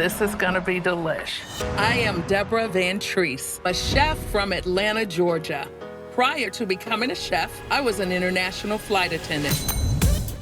This is gonna be delish. I am Deborah VanTrece, a chef from Atlanta, Georgia. Prior to becoming a chef, I was an international flight attendant.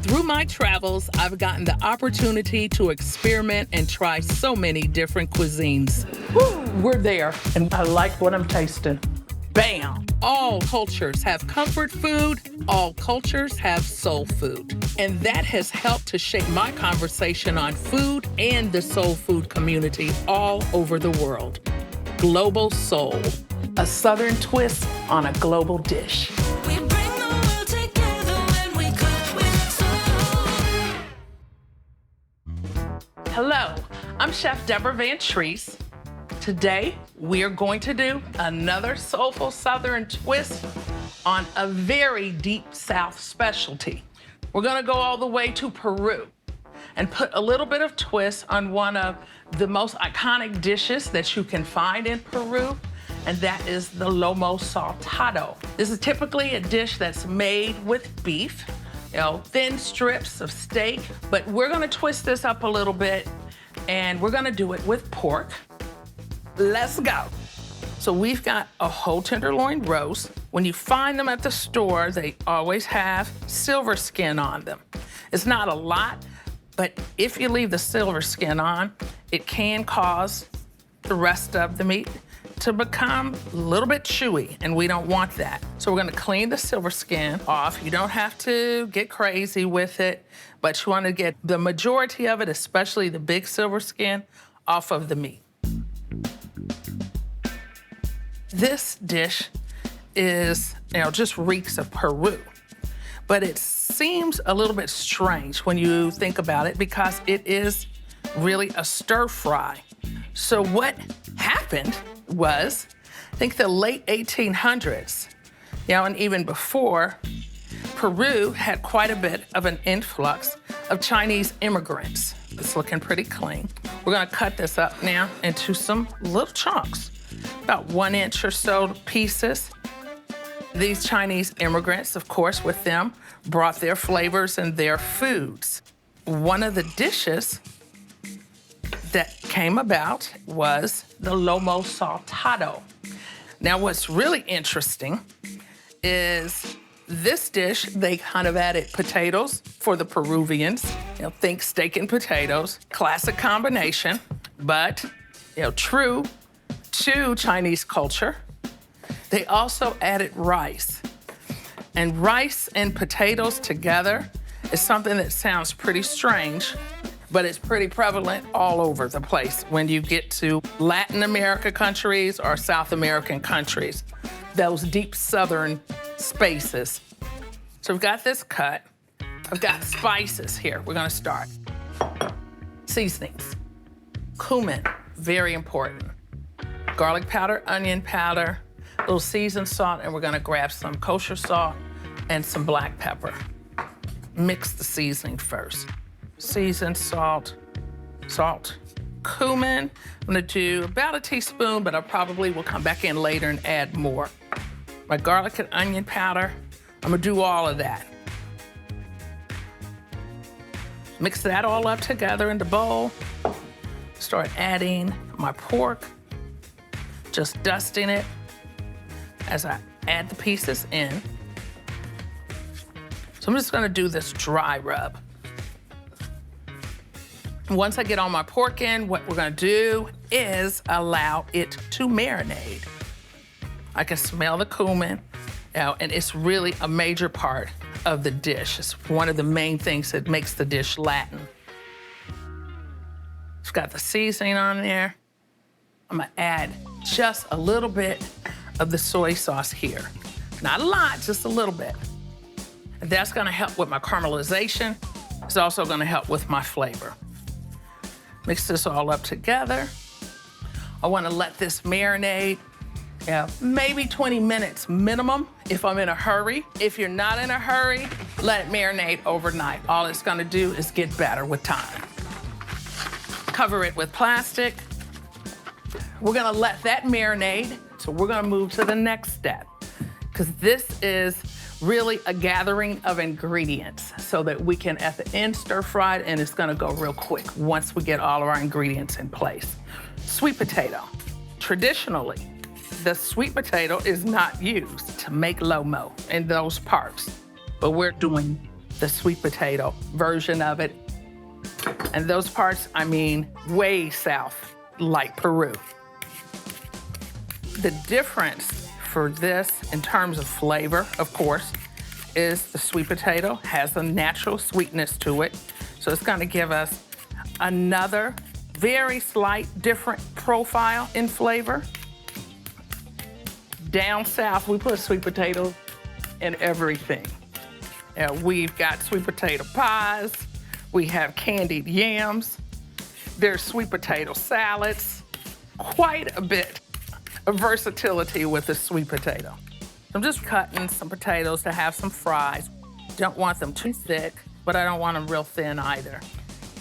Through my travels, I've gotten the opportunity to experiment and try so many different cuisines. Woo, we're there, and I like what I'm tasting. Bam! All cultures have comfort food, all cultures have soul food. And that has helped to shape my conversation on food and the soul food community all over the world. Global Soul, a Southern twist on a global dish. We bring the world together when we cook with soul. Hello, I'm Chef Deborah VanTrece. Today, we are going to do another soulful Southern twist on a very deep South specialty. We're gonna go all the way to Peru and put a little bit of twist on one of the most iconic dishes that you can find in Peru, and that is the Lomo Soltado. This is typically a dish that's made with beef, thin strips of steak, but we're gonna twist this up a little bit, and we're gonna do it with pork. Let's go. So we've got a whole tenderloin roast. When you find them at the store, they always have silver skin on them. It's not a lot, but if you leave the silver skin on, it can cause the rest of the meat to become a little bit chewy, and we don't want that. So we're gonna clean the silver skin off. You don't have to get crazy with it, but you wanna get the majority of it, especially the big silver skin, off of the meat. This dish is, just reeks of Peru, but it seems a little bit strange when you think about it because it is really a stir fry. So what happened was, I think the late 1800s, and even before, Peru had quite a bit of an influx of Chinese immigrants. It's looking pretty clean. We're gonna cut this up now into some little chunks, about 1 inch or so pieces. These Chinese immigrants, of course, with them, brought their flavors and their foods. One of the dishes that came about was the Lomo Soltado. Now, what's really interesting is this dish, they kind of added potatoes for the Peruvians. Think steak and potatoes, classic combination, but, true to Chinese culture. They also added rice. And rice and potatoes together is something that sounds pretty strange, but it's pretty prevalent all over the place when you get to Latin America countries or South American countries, those deep southern spaces. So we've got this cut. I've got spices here. We're gonna start. Seasonings. Cumin, very important. Garlic powder, onion powder, a little seasoned salt, and we're gonna grab some kosher salt and some black pepper. Mix the seasoning first. Seasoned salt, cumin. I'm gonna do about a teaspoon, but I probably will come back in later and add more. My garlic and onion powder, I'm gonna do all of that. Mix that all up together in the bowl. Start adding my pork, just dusting it as I add the pieces in. So I'm just gonna do this dry rub. Once I get all my pork in, what we're gonna do is allow it to marinate. I can smell the cumin, and it's really a major part of the dish. It's one of the main things that makes the dish Latin. It's got the seasoning on there. I'm gonna add just a little bit of the soy sauce here. Not a lot, just a little bit. And that's gonna help with my caramelization. It's also gonna help with my flavor. Mix this all up together. I wanna let this marinate, maybe 20 minutes minimum if I'm in a hurry. If you're not in a hurry, let it marinate overnight. All it's gonna do is get better with time. Cover it with plastic. We're gonna let that marinate, so we're gonna move to the next step, because this is really a gathering of ingredients so that we can at the end stir fry it, and it's gonna go real quick once we get all of our ingredients in place. Sweet potato. Traditionally, the sweet potato is not used to make lomo in those parts, but we're doing the sweet potato version of it. And those parts, I mean, way south, like Peru. The difference for this in terms of flavor, of course, is the sweet potato has a natural sweetness to it. So it's gonna give us another very slight different profile in flavor. Down south, we put sweet potatoes in everything. We've got sweet potato pies, we have candied yams, there's sweet potato salads, quite a bit of versatility with the sweet potato. I'm just cutting some potatoes to have some fries. Don't want them too thick, but I don't want them real thin either.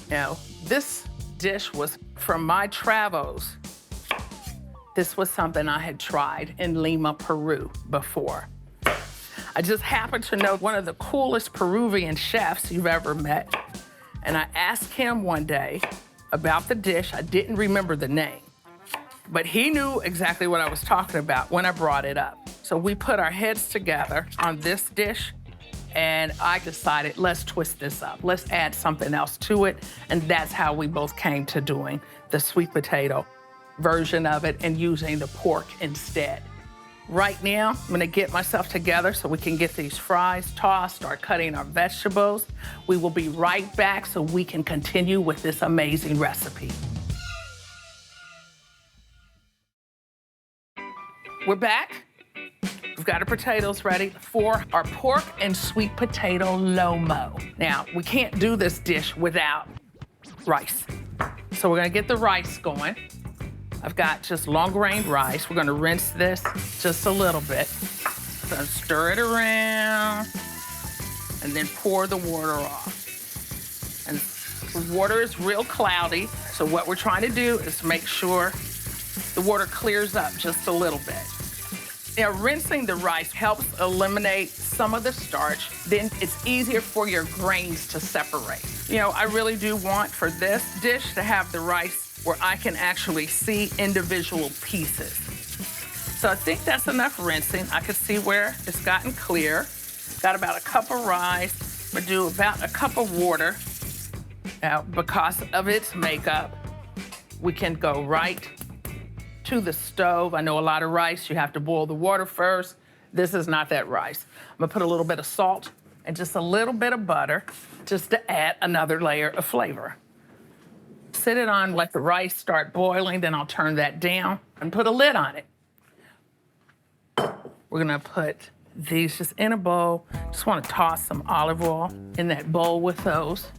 Now, this dish was from my travels. This was something I had tried in Lima, Peru before. I just happened to know one of the coolest Peruvian chefs you've ever met. And I asked him one day about the dish. I didn't remember the name, but he knew exactly what I was talking about when I brought it up. So we put our heads together on this dish, and I decided, let's twist this up. Let's add something else to it. And that's how we both came to doing the sweet potato version of it and using the pork instead. Right now, I'm gonna get myself together so we can get these fries tossed, start cutting our vegetables. We will be right back so we can continue with this amazing recipe. We're back. We've got our potatoes ready for our pork and sweet potato lomo. Now, we can't do this dish without rice. So we're gonna get the rice going. I've got just long-grained rice. We're gonna rinse this just a little bit. Gonna stir it around and then pour the water off. And the water is real cloudy, so what we're trying to do is make sure the water clears up just a little bit. Now, rinsing the rice helps eliminate some of the starch. Then it's easier for your grains to separate. You know, I really do want for this dish to have the rice where I can actually see individual pieces. So I think that's enough rinsing. I can see where it's gotten clear. Got about a cup of rice. I'm gonna do about a cup of water. Now, because of its makeup, we can go right to the stove. I know a lot of rice, you have to boil the water first. This is not that rice. I'm gonna put a little bit of salt and just a little bit of butter just to add another layer of flavor. Sit it on, let the rice start boiling, then I'll turn that down and put a lid on it. We're gonna put these just in a bowl. Just wanna toss some olive oil in that bowl with those.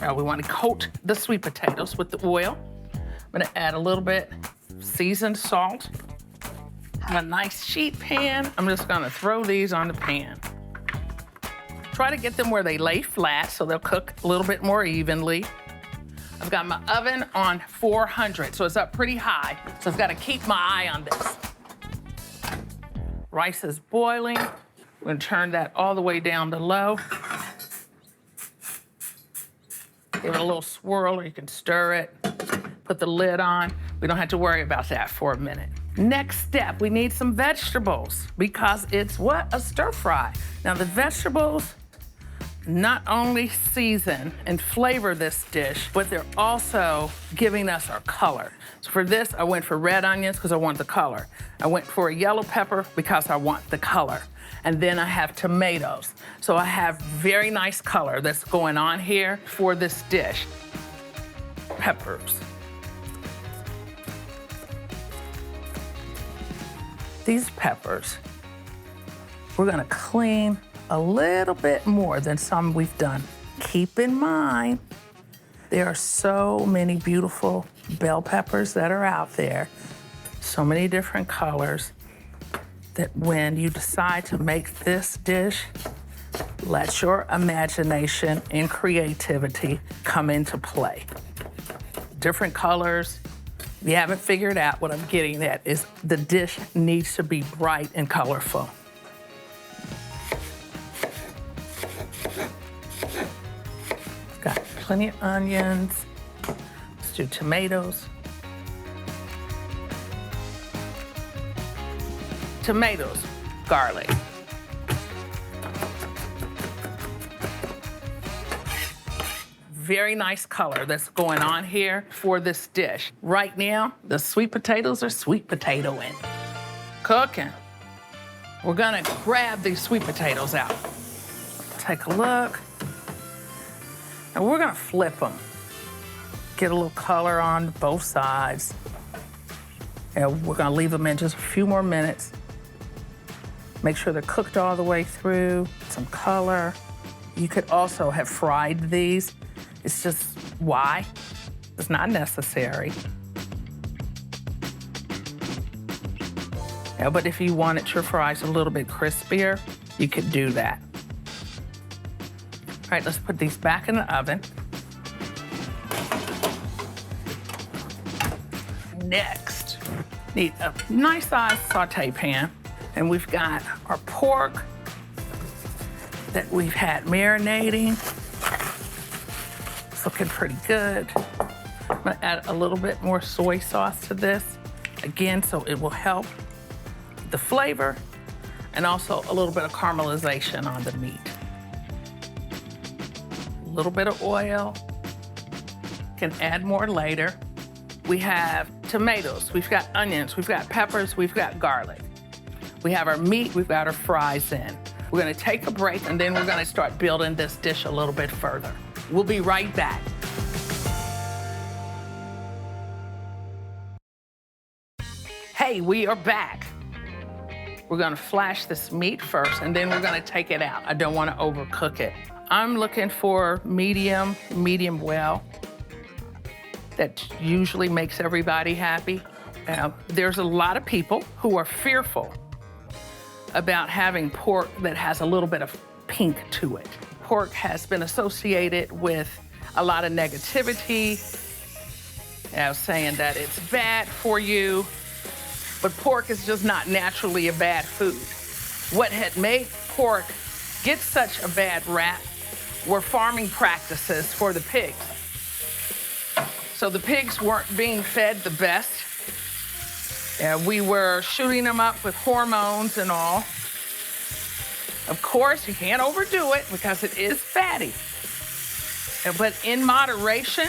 Now we wanna coat the sweet potatoes with the oil. I'm gonna add a little bit seasoned salt. A nice sheet pan. I'm just gonna throw these on the pan. Try to get them where they lay flat so they'll cook a little bit more evenly. I've got my oven on 400, so it's up pretty high. So I've got to keep my eye on this. Rice is boiling. We're gonna turn that all the way down to low. Give it a little swirl, or you can stir it. Put the lid on. We don't have to worry about that for a minute. Next step, we need some vegetables because it's what? A stir fry. Now the vegetables not only season and flavor this dish, but they're also giving us our color. So for this, I went for red onions because I want the color. I went for a yellow pepper because I want the color. And then I have tomatoes. So I have very nice color that's going on here for this dish. Peppers. These peppers, we're gonna clean a little bit more than some we've done. Keep in mind, there are so many beautiful bell peppers that are out there, so many different colors, that when you decide to make this dish, let your imagination and creativity come into play. Different colors. If you haven't figured out what I'm getting at is the dish needs to be bright and colorful. plenty of onions. Let's do tomatoes. Tomatoes, garlic. Very nice color that's going on here for this dish. Right now, the sweet potatoes are sweet potatoing. Cooking. We're gonna grab these sweet potatoes out. Take a look. And we're gonna flip them. Get a little color on both sides. And we're gonna leave them in just a few more minutes. Make sure they're cooked all the way through, some color. You could also have fried these. It's just why? It's not necessary. Yeah, but if you wanted your fries a little bit crispier, you could do that. All right, let's put these back in the oven. Next, need a nice sized saute pan. And we've got our pork that we've had marinating. It's looking pretty good. I'm gonna add a little bit more soy sauce to this, again, so it will help the flavor and also a little bit of caramelization on the meat. A little bit of oil. Can add more later. We have tomatoes, we've got onions, we've got peppers, we've got garlic. We have our meat, we've got our fries in. We're gonna take a break and then we're gonna start building this dish a little bit further. We'll be right back. Hey, we are back. We're gonna flash this meat first and then we're gonna take it out. I don't wanna overcook it. I'm looking for medium well. That usually makes everybody happy. There's a lot of people who are fearful about having pork that has a little bit of pink to it. Pork has been associated with a lot of negativity, saying that it's bad for you, but pork is just not naturally a bad food. What had made pork get such a bad rap were farming practices for the pigs. So the pigs weren't being fed the best. We were shooting them up with hormones and all. Of course, you can't overdo it because it is fatty. But in moderation,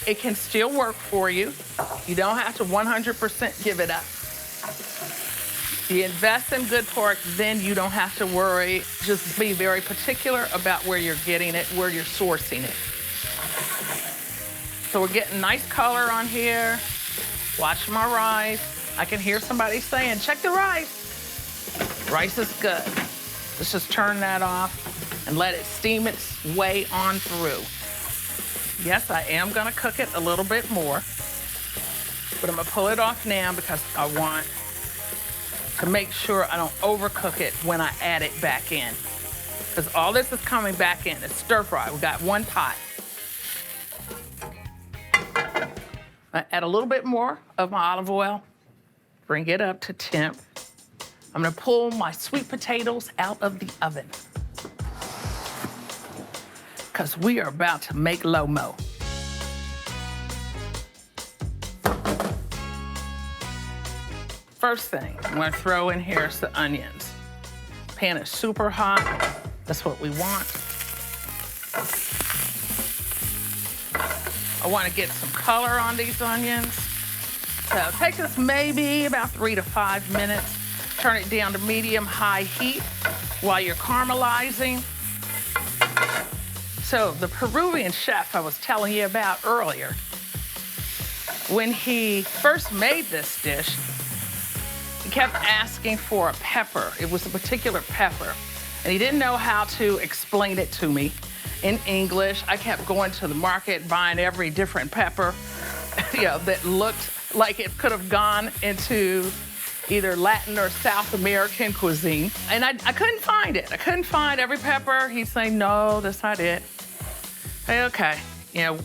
it can still work for you. You don't have to 100% give it up. If you invest in good pork, then you don't have to worry. Just be very particular about where you're getting it, where you're sourcing it. So we're getting nice color on here. Watch my rice. I can hear somebody saying, check the rice. Rice is good. Let's just turn that off and let it steam its way on through. Yes, I am gonna cook it a little bit more, but I'm gonna pull it off now because I want to make sure I don't overcook it when I add it back in. Because all this is coming back in. It's stir fry. We got one pot. I add a little bit more of my olive oil. Bring it up to temp. I'm gonna pull my sweet potatoes out of the oven because we are about to make Lomo. First thing I'm gonna throw in here is the onions. Pan is super hot. That's what we want. I wanna get some color on these onions. So take us maybe about 3 to 5 minutes. Turn it down to medium-high heat while you're caramelizing. So the Peruvian chef I was telling you about earlier, when he first made this dish, he kept asking for a pepper. It was a particular pepper, and he didn't know how to explain it to me in English. I kept going to the market, buying every different pepper, that looked like it could have gone into either Latin or South American cuisine. And I couldn't find it. I couldn't find every pepper. He'd say, no, that's not it. Say, okay,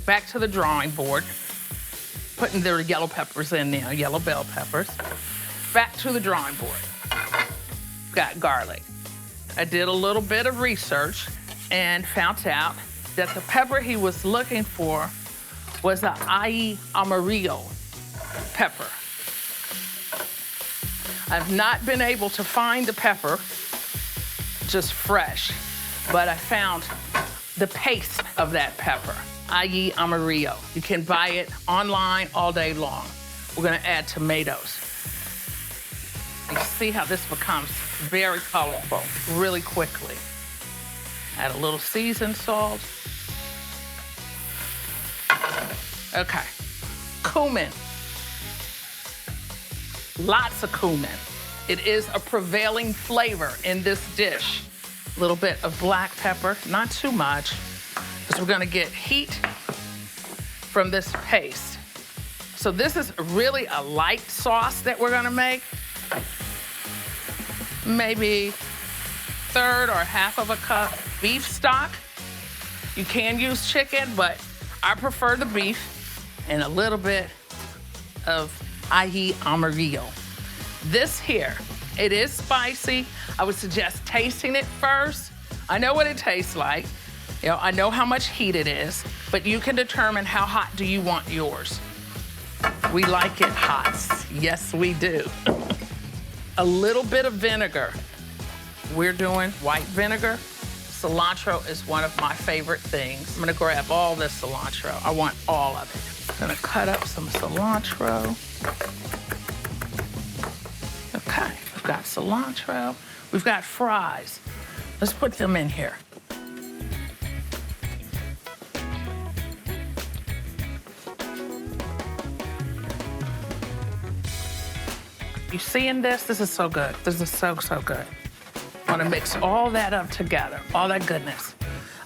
back to the drawing board. Putting the yellow peppers in now, yellow bell peppers. Back to the drawing board. Got garlic. I did a little bit of research and found out that the pepper he was looking for was the ají amarillo pepper. I've not been able to find the pepper just fresh, but I found the paste of that pepper, ají amarillo. You can buy it online all day long. We're gonna add tomatoes. You see how this becomes very colorful really quickly. Add a little seasoned salt. Okay, cumin. Lots of cumin. It is a prevailing flavor in this dish. A little bit of black pepper, not too much, because we're gonna get heat from this paste. So this is really a light sauce that we're gonna make. Maybe third or half of a cup beef stock. You can use chicken, but I prefer the beef, and a little bit of ají amarillo. This here, it is spicy. I would suggest tasting it first. I know what it tastes like. You know, I know how much heat it is, but you can determine how hot do you want yours. We like it hot. Yes, we do. A little bit of vinegar. We're doing white vinegar. Cilantro is one of my favorite things. I'm gonna grab all this cilantro. I want all of it. I'm gonna cut up some cilantro. Okay, we've got cilantro. We've got fries. Let's put them in here. You seeing this? This is so good. This is so, so good. I wanna mix all that up together, all that goodness.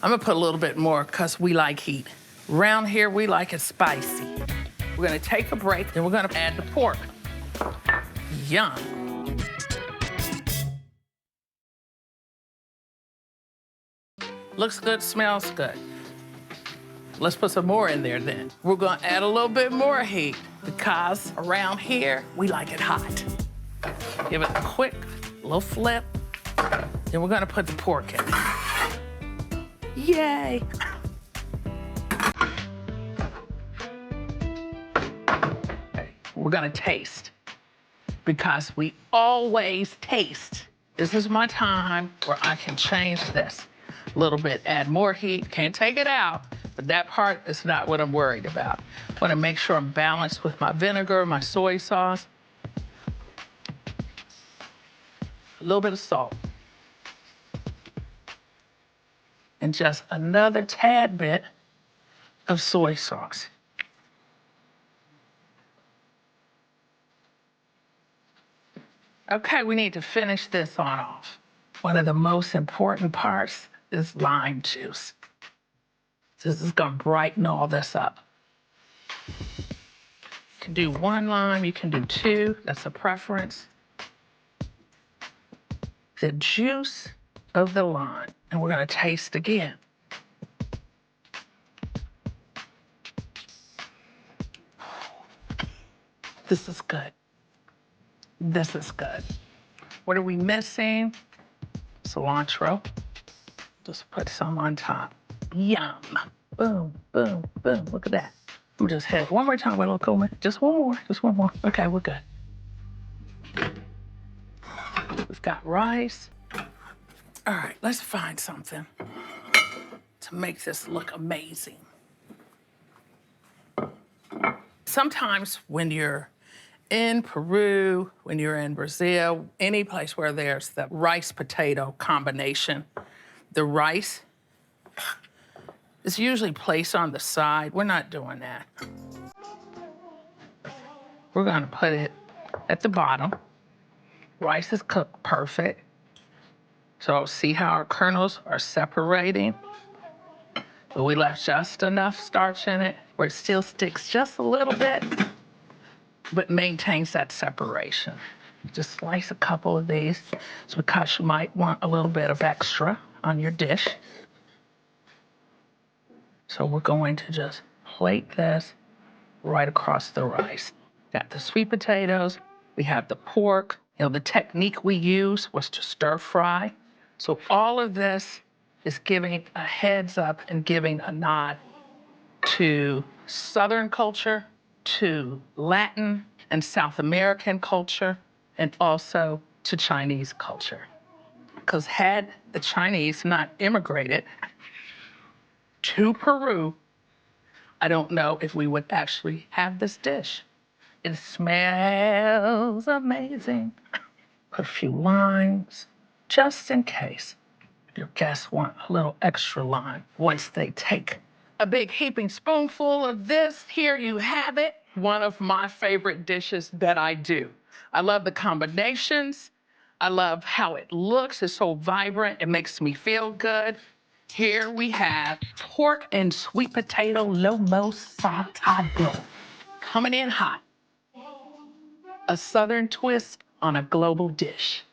I'm gonna put a little bit more because we like heat. Around here, we like it spicy. We're gonna take a break, then we're gonna add the pork. Yum. Looks good, smells good. Let's put some more in there then. We're gonna add a little bit more heat because around here, we like it hot. Give it a quick little flip. Then we're gonna put the pork in. Yay! We're gonna taste because we always taste. This is my time where I can change this a little bit, add more heat. Can't take it out, but that part is not what I'm worried about. I wanna make sure I'm balanced with my vinegar, my soy sauce. A little bit of salt. And just another tad bit of soy sauce. Okay, we need to finish this on off. One of the most important parts is lime juice. This is gonna brighten all this up. You can do 1 lime, you can do 2, that's a preference. The juice of the lime, and we're gonna taste again. This is good. This is good. What are we missing? Cilantro. Just put some on top. Yum. Boom, boom, boom. Look at that. I'm just hit one more time with a little cumin. Just one more, just one more. Okay, we're good. We've got rice. All right, let's find something to make this look amazing. Sometimes when you're in Peru, when you're in Brazil, any place where there's the rice-potato combination, the rice is usually placed on the side. We're not doing that. We're gonna put it at the bottom. Rice is cooked perfect. So see how our kernels are separating? But we left just enough starch in it where it still sticks just a little bit, but maintains that separation. Just slice a couple of these. It's because you might want a little bit of extra on your dish. So we're going to just plate this right across the rice. Got the sweet potatoes, we have the pork. You know, the technique we use was to stir fry. So all of this is giving a heads up and giving a nod to Southern culture, to Latin and South American culture, and also to Chinese culture. Because had the Chinese not immigrated to Peru, I don't know if we would actually have this dish. It smells amazing. Put a few limes, just in case your guests want a little extra lime once they take a big heaping spoonful of this. Here you have it. One of my favorite dishes that I do. I love the combinations. I love how it looks. It's so vibrant. It makes me feel good. Here we have pork and sweet potato Lomo Soltado. Coming in hot. A Southern twist on a global dish.